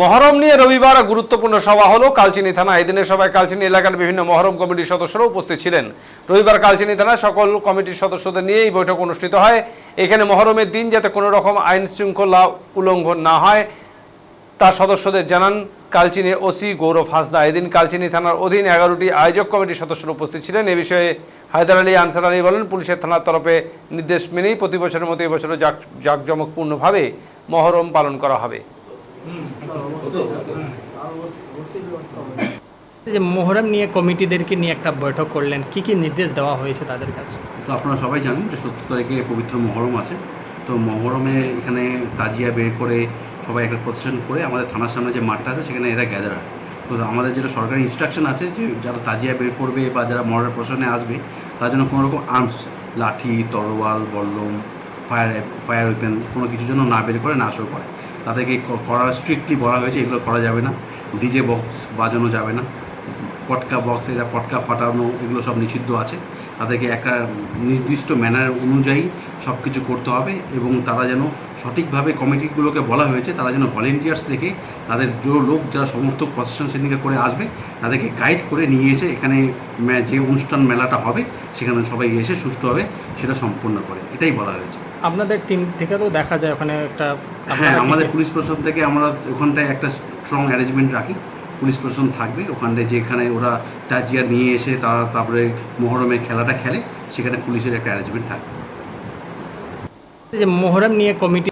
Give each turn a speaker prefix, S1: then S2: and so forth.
S1: মহরম নিয়ে রবিবার গুরুত্বপূর্ণ সভা হলো কালচিনি থানা। এদিনের সভায় কালচিনি এলাকার বিভিন্ন মহরম কমিটির সদস্যরা উপস্থিত ছিলেন। রবিবার কালচিনি থানায় সকল কমিটির সদস্যদের নিয়ে এই বৈঠক অনুষ্ঠিত হয়। এখানে মহরমের দিন যাতে কোনো রকম আইন শৃঙ্খলা উল্লঙ্ঘন না হয় তা সদস্যদের জানান কালচিনি ওসি গৌরব হাসদা। এদিন কালচিনি থানার অধীন 11টি আয়োজক কমিটির সদস্যরা উপস্থিত ছিলেন। এ বিষয়ে হায়দার আলী আনসার আলী বলেন, পুলিশের থানার তরফে নির্দেশ মেনেই প্রতি বছরের মতো এবছরও জাঁকজমকপূর্ণভাবে মহরম পালন করা হবে।
S2: যে মোহরম নিয়ে কমিটিদেরকে নিয়ে একটা বৈঠক করলেন, কি কি নির্দেশ দেওয়া হয়েছে তাদের কাছে?
S3: তো আপনারা সবাই জানেন যে 17 তারিখে পবিত্র মহরম আছে। তো মহরমে এখানে তাজিয়া বের করে সবাই একটা প্রসেশন করে আমাদের থানার সামনে যে মাঠটা আছে সেখানে এরা গ্যাদার হয়। তো আমাদের যেটা সরকারি ইনস্ট্রাকশন আছে যে যারা তাজিয়া বের করবে বা যারা মহরমের প্রসেশনে আসবে তার জন্য কোনো রকম আর্মস, লাঠি, তরোয়াল, বল্লম, ফায়ার ওয়েপেন কোনো কিছুর জন্য না বের করে, না শো করে। তাদেরকে করা স্ট্রিক্টলি বলা হয়েছে এগুলো করা যাবে না। ডিজে বক্স বাজানো যাবে না, পটকা বক্স, এটা পটকা ফাটানো, এগুলো সব নিষিদ্ধ আছে। তাদেরকে একটা নির্দিষ্ট ম্যানার অনুযায়ী সব কিছু করতে হবে এবং তারা যেন সঠিকভাবে, কমিটিগুলোকে বলা হয়েছে তারা যেন ভলেন্টিয়ার্স রেখে তাদের যে লোক যারা সমস্ত প্রসেশন সেদিকে করে আসবে তাদেরকে গাইড করে নিয়ে এসে এখানে যে অনুষ্ঠান মেলাটা হবে সেখানে সবাই এসে সুষ্ঠুভাবে সেটা সম্পন্ন করে, এটাই বলা হয়েছে।
S2: আপনাদের টিম থেকে তো দেখা যায় ওখানে একটা,
S3: হ্যাঁ, আমাদের পুলিশ প্রশাসন থেকে আমরা ওখানটায় একটা স্ট্রং অ্যারেঞ্জমেন্ট রাখি। পুলিশ প্রশাসন থাকবে ওখানটায়, যেখানে ওরা তাজিয়া নিয়ে এসে তারপরে মহরমের খেলাটা খেলে সেখানে পুলিশের একটা অ্যারেঞ্জমেন্ট থাকবে।
S2: যে মোহরম নিয়ে কমিটি